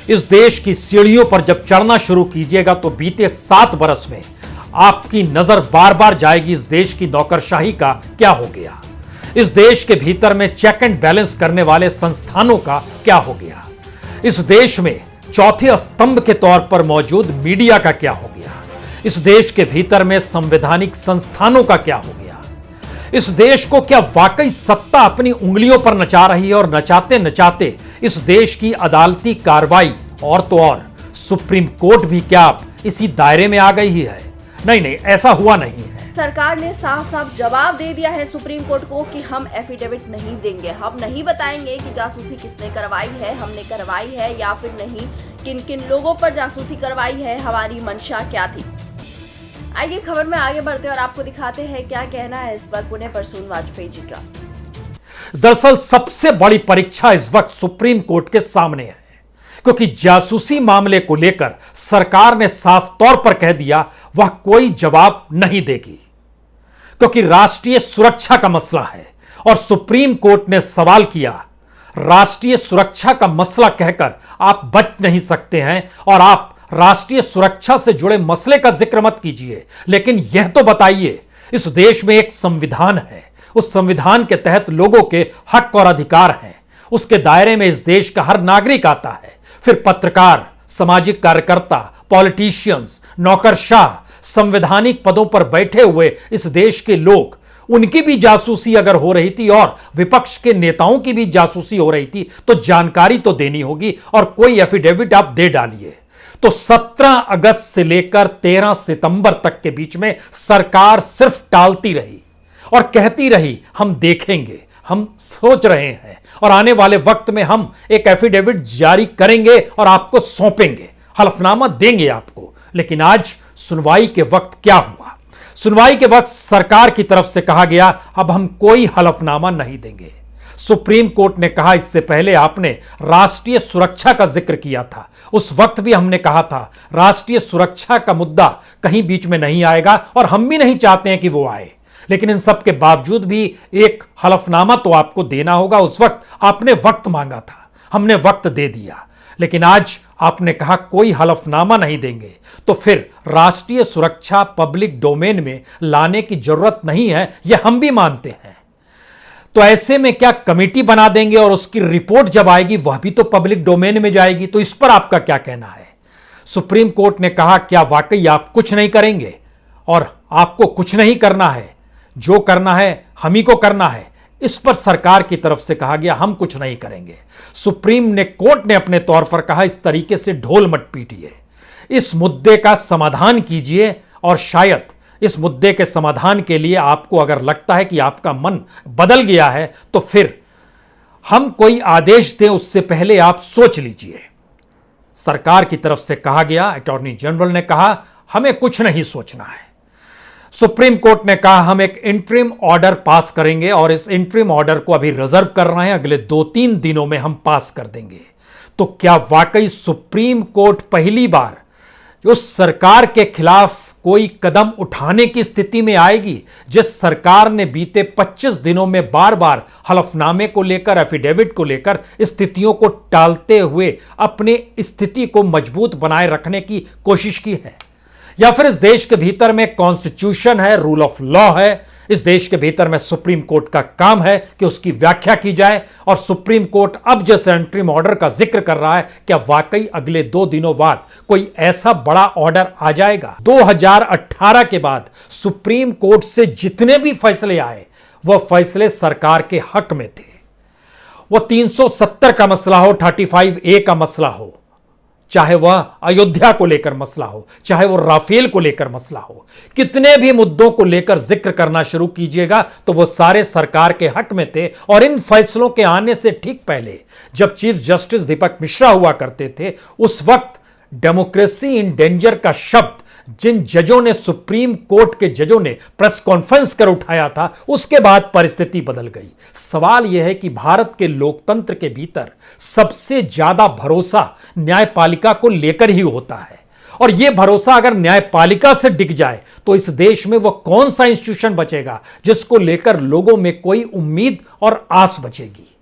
इस देश की सीढ़ियों पर जब चढ़ना शुरू कीजिएगा तो बीते 7 बरस में आपकी नजर बार बार जाएगी इस देश की नौकरशाही का क्या हो गया, इस देश के भीतर में चेक एंड बैलेंस करने वाले संस्थानों का क्या हो गया, इस देश में चौथे स्तंभ के तौर पर मौजूद मीडिया का क्या हो गया, इस देश के भीतर में संवैधानिक संस्थानों का क्या हो गया, इस देश को क्या वाकई सत्ता अपनी उंगलियों पर नचा रही है और नचाते नचाते इस देश की अदालती कार्रवाई और तो और सुप्रीम कोर्ट भी क्या इसी दायरे में आ गई है। नहीं, ऐसा हुआ नहीं है। सरकार ने साफ साफ जवाब दे दिया है सुप्रीम कोर्ट को कि हम एफिडेविट नहीं देंगे, हम नहीं बताएंगे कि जासूसी किसने करवाई है, हमने करवाई है या फिर नहीं, किन किन लोगों पर जासूसी करवाई है, हमारी मंशा क्या थी। आइए खबर में आगे बढ़ते और आपको दिखाते हैं क्या कहना है इस पर पुणे प्रसून वाजपेयी जी का। दरअसल सबसे बड़ी परीक्षा इस वक्त सुप्रीम कोर्ट के सामने है, क्योंकि जासूसी मामले को लेकर सरकार ने साफ तौर पर कह दिया वह कोई जवाब नहीं देगी, क्योंकि राष्ट्रीय सुरक्षा का मसला है। और सुप्रीम कोर्ट ने सवाल किया, राष्ट्रीय सुरक्षा का मसला कहकर आप बच नहीं सकते हैं और आप राष्ट्रीय सुरक्षा से जुड़े मसले का जिक्र मत कीजिए, लेकिन यह तो बताइए इस देश में एक संविधान है, उस संविधान के तहत लोगों के हक और अधिकार हैं, उसके दायरे में इस देश का हर नागरिक आता है। फिर पत्रकार, सामाजिक कार्यकर्ता, पॉलिटिशियंस, नौकरशाह, संवैधानिक पदों पर बैठे हुए इस देश के लोग, उनकी भी जासूसी अगर हो रही थी और विपक्ष के नेताओं की भी जासूसी हो रही थी तो जानकारी तो देनी होगी और कोई एफिडेविट आप दे डालिए। तो 17 अगस्त से लेकर 13 सितंबर तक के बीच में सरकार सिर्फ टालती रही और कहती रही हम देखेंगे, हम सोच रहे हैं और आने वाले वक्त में हम एक एफिडेविट जारी करेंगे और आपको सौंपेंगे, हलफनामा देंगे आपको। लेकिन आज सुनवाई के वक्त क्या हुआ? सुनवाई के वक्त सरकार की तरफ से कहा गया अब हम कोई हलफनामा नहीं देंगे। सुप्रीम कोर्ट ने कहा इससे पहले आपने राष्ट्रीय सुरक्षा का जिक्र किया था, उस वक्त भी हमने कहा था राष्ट्रीय सुरक्षा का मुद्दा कहीं बीच में नहीं आएगा और हम भी नहीं चाहते हैं कि वो आए, लेकिन इन सब के बावजूद भी एक हलफनामा तो आपको देना होगा। उस वक्त आपने वक्त मांगा था, हमने वक्त दे दिया, लेकिन आज आपने कहा कोई हलफनामा नहीं देंगे, तो फिर राष्ट्रीय सुरक्षा पब्लिक डोमेन में लाने की जरूरत नहीं है, यह हम भी मानते हैं। तो ऐसे में क्या कमेटी बना देंगे और उसकी रिपोर्ट जब आएगी वह भी तो पब्लिक डोमेन में जाएगी, तो इस पर आपका क्या कहना है? सुप्रीम कोर्ट ने कहा क्या वाकई आप कुछ नहीं करेंगे और आपको कुछ नहीं करना है, जो करना है हम ही को करना है? इस पर सरकार की तरफ से कहा गया हम कुछ नहीं करेंगे। कोर्ट ने अपने तौर पर कहा इस तरीके से ढोल मत पीटिए, इस मुद्दे का समाधान कीजिए और शायद इस मुद्दे के समाधान के लिए आपको अगर लगता है कि आपका मन बदल गया है तो फिर हम कोई आदेश दें उससे पहले आप सोच लीजिए। सरकार की तरफ से कहा गया, अटॉर्नी जनरल ने कहा हमें कुछ नहीं सोचना है। सुप्रीम कोर्ट ने कहा हम एक इंटरिम ऑर्डर पास करेंगे और इस इंटरिम ऑर्डर को अभी रिजर्व कर रहे हैं, अगले 2-3 दिनों में हम पास कर देंगे। तो क्या वाकई सुप्रीम कोर्ट पहली बार उस सरकार के खिलाफ कोई कदम उठाने की स्थिति में आएगी जिस सरकार ने बीते 25 दिनों में बार बार हलफनामे को लेकर, एफिडेविट को लेकर स्थितियों को टालते हुए अपने स्थिति को मजबूत बनाए रखने की कोशिश की है? या फिर इस देश के भीतर में कॉन्स्टिट्यूशन है, रूल ऑफ लॉ है, इस देश के भीतर में सुप्रीम कोर्ट का काम है कि उसकी व्याख्या की जाए और सुप्रीम कोर्ट अब जैसे इंटरिम ऑर्डर का जिक्र कर रहा है क्या वाकई अगले 2 दिनों बाद कोई ऐसा बड़ा ऑर्डर आ जाएगा? 2018 के बाद सुप्रीम कोर्ट से जितने भी फैसले आए वह फैसले सरकार के हक में थे। वह 370 का मसला हो, 35A का मसला हो, चाहे वह अयोध्या को लेकर मसला हो, चाहे वह राफेल को लेकर मसला हो, कितने भी मुद्दों को लेकर जिक्र करना शुरू कीजिएगा तो वो सारे सरकार के हक में थे। और इन फैसलों के आने से ठीक पहले जब चीफ जस्टिस दीपक मिश्रा हुआ करते थे उस वक्त डेमोक्रेसी इन डेंजर का शब्द जिन जजों ने, सुप्रीम कोर्ट के जजों ने प्रेस कॉन्फ्रेंस कर उठाया था, उसके बाद परिस्थिति बदल गई। सवाल यह है कि भारत के लोकतंत्र के भीतर सबसे ज्यादा भरोसा न्यायपालिका को लेकर ही होता है और यह भरोसा अगर न्यायपालिका से डिग जाए तो इस देश में वह कौन सा इंस्टीट्यूशन बचेगा जिसको लेकर लोगों में कोई उम्मीद और आस बचेगी?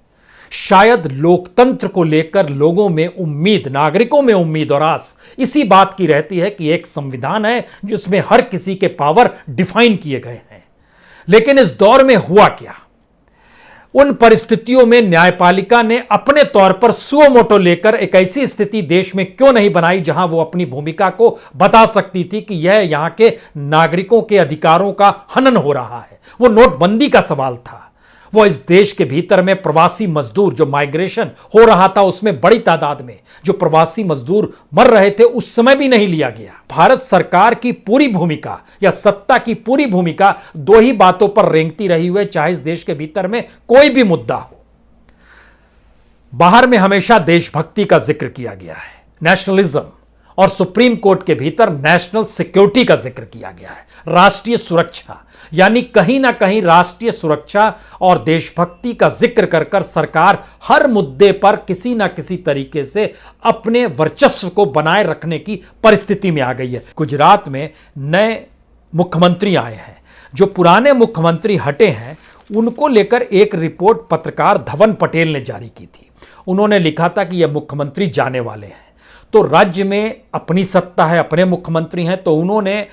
शायद लोकतंत्र को लेकर लोगों में उम्मीद, नागरिकों में उम्मीद और आस इसी बात की रहती है कि एक संविधान है जिसमें हर किसी के पावर डिफाइन किए गए हैं। लेकिन इस दौर में हुआ क्या? उन परिस्थितियों में न्यायपालिका ने अपने तौर पर सुओ मोटो लेकर एक ऐसी स्थिति देश में क्यों नहीं बनाई जहां वो अपनी भूमिका को बता सकती थी कि यह यहां के नागरिकों के अधिकारों का हनन हो रहा है। वो नोटबंदी का सवाल था। वो इस देश के भीतर में प्रवासी मजदूर जो माइग्रेशन हो रहा था, उसमें बड़ी तादाद में जो प्रवासी मजदूर मर रहे थे, उस समय भी नहीं लिया गया। भारत सरकार की पूरी भूमिका या सत्ता की पूरी भूमिका दो ही बातों पर रेंगती रही हुई, चाहे इस देश के भीतर में कोई भी मुद्दा हो। बाहर में हमेशा देशभक्ति का जिक्र किया गया है, नेशनलिज्म, और सुप्रीम कोर्ट के भीतर नेशनल सिक्योरिटी का जिक्र किया गया है, राष्ट्रीय सुरक्षा। यानी कहीं ना कहीं राष्ट्रीय सुरक्षा और देशभक्ति का जिक्र कर कर सरकार हर मुद्दे पर किसी ना किसी तरीके से अपने वर्चस्व को बनाए रखने की परिस्थिति में आ गई है। गुजरात में नए मुख्यमंत्री आए हैं, जो पुराने मुख्यमंत्री हटे हैं, उनको लेकर एक रिपोर्ट पत्रकार धवन पटेल ने जारी की थी। उन्होंने लिखा था कि यह मुख्यमंत्री जाने वाले हैं, तो राज्य में अपनी सत्ता है, अपने मुख्यमंत्री हैं, तो उन्होंने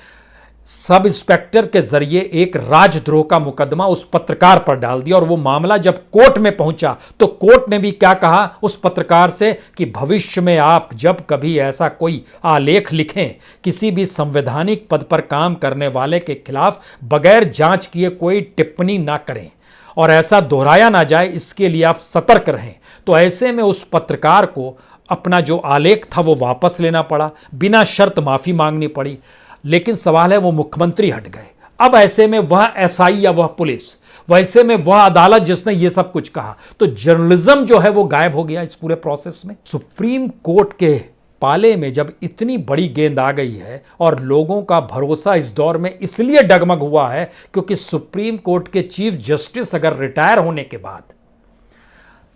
सब इंस्पेक्टर के जरिए एक राजद्रोह का मुकदमा उस पत्रकार पर डाल दिया। और वो मामला जब कोर्ट में पहुंचा तो कोर्ट ने भी क्या कहा उस पत्रकार से कि भविष्य में आप जब कभी ऐसा कोई आलेख लिखें, किसी भी संवैधानिक पद पर काम करने वाले के खिलाफ बगैर जांच किए कोई टिप्पणी ना करें और ऐसा दोहराया ना जाए, इसके लिए आप सतर्क रहें। तो ऐसे में उस पत्रकार को अपना जो आलेख था वो वापस लेना पड़ा, बिना शर्त माफी मांगनी पड़ी। लेकिन सवाल है, वो मुख्यमंत्री हट गए। अब ऐसे में वह एसआई या वह पुलिस, वैसे में वह अदालत जिसने ये सब कुछ कहा, तो जर्नलिज्म जो है वो गायब हो गया इस पूरे प्रोसेस में। सुप्रीम कोर्ट के पाले में जब इतनी बड़ी गेंद आ गई है और लोगों का भरोसा इस दौर में इसलिए डगमग हुआ है क्योंकि सुप्रीम कोर्ट के चीफ जस्टिस अगर रिटायर होने के बाद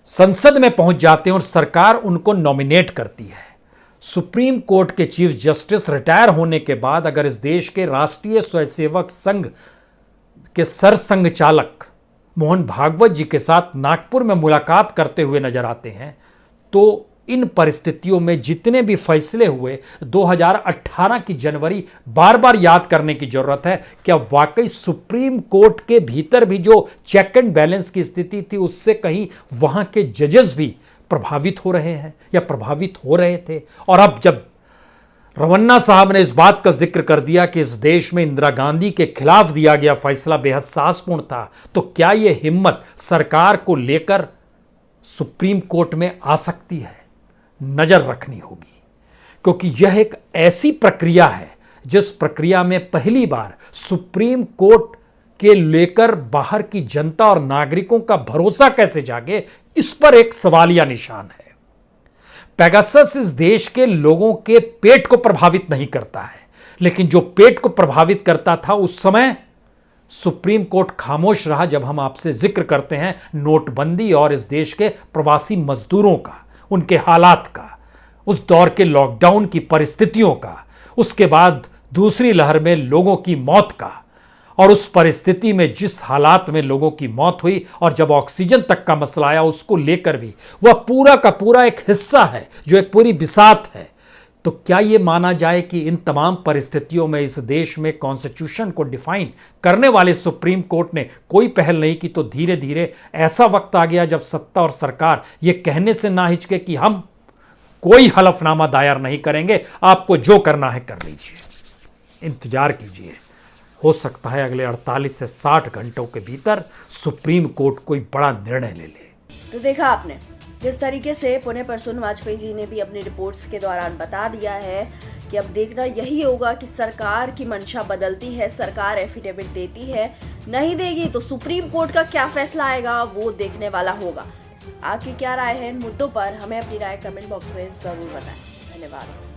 संसद में पहुंच जाते हैं और सरकार उनको नॉमिनेट करती है, सुप्रीम कोर्ट के चीफ जस्टिस रिटायर होने के बाद अगर इस देश के राष्ट्रीय स्वयंसेवक संघ के सरसंघचालक मोहन भागवत जी के साथ नागपुर में मुलाकात करते हुए नजर आते हैं, तो इन परिस्थितियों में जितने भी फैसले हुए 2018 की जनवरी बार बार याद करने की जरूरत है। क्या वाकई सुप्रीम कोर्ट के भीतर भी जो चेक एंड बैलेंस की स्थिति थी उससे कहीं वहां के जजेस भी प्रभावित हो रहे हैं या प्रभावित हो रहे थे? और अब जब रमन्ना साहब ने इस बात का जिक्र कर दिया कि इस देश में इंदिरा गांधी के खिलाफ दिया गया फैसला बेहद साहसपूर्ण था, तो क्या यह हिम्मत सरकार को लेकर सुप्रीम कोर्ट में आ सकती है? नजर रखनी होगी, क्योंकि यह एक ऐसी प्रक्रिया है जिस प्रक्रिया में पहली बार सुप्रीम कोर्ट के लेकर बाहर की जनता और नागरिकों का भरोसा कैसे जागे, इस पर एक सवालिया निशान है। पेगासस इस देश के लोगों के पेट को प्रभावित नहीं करता है, लेकिन जो पेट को प्रभावित करता था उस समय सुप्रीम कोर्ट खामोश रहा। जब हम आपसे जिक्र करते हैं नोटबंदी और इस देश के प्रवासी मजदूरों का, उनके हालात का, उस दौर के लॉकडाउन की परिस्थितियों का, उसके बाद दूसरी लहर में लोगों की मौत का, और उस परिस्थिति में जिस हालात में लोगों की मौत हुई और जब ऑक्सीजन तक का मसला आया, उसको लेकर भी वह पूरा का पूरा एक हिस्सा है जो एक पूरी बिसात है। तो क्या यह माना जाए कि इन तमाम परिस्थितियों में इस देश में कॉन्स्टिट्यूशन को डिफाइन करने वाले सुप्रीम कोर्ट ने कोई पहल नहीं की? तो धीरे धीरे ऐसा वक्त आ गया जब सत्ता और सरकार यह कहने से ना हिचके कि हम कोई हलफनामा दायर नहीं करेंगे, आपको जो करना है कर लीजिए, इंतजार कीजिए। हो सकता है अगले 48 से 60 घंटों के भीतर सुप्रीम कोर्ट कोई बड़ा निर्णय ले ले। तो देखा आपने जिस तरीके से पुणे प्रसून वाजपेयी जी ने भी अपनी रिपोर्ट्स के दौरान बता दिया है कि अब देखना यही होगा कि सरकार की मंशा बदलती है, सरकार एफिडेविट देती है, नहीं देगी तो सुप्रीम कोर्ट का क्या फैसला आएगा वो देखने वाला होगा। आपकी क्या राय है इन मुद्दों पर? हमें अपनी राय कमेंट बॉक्स में जरूर बताएं। धन्यवाद।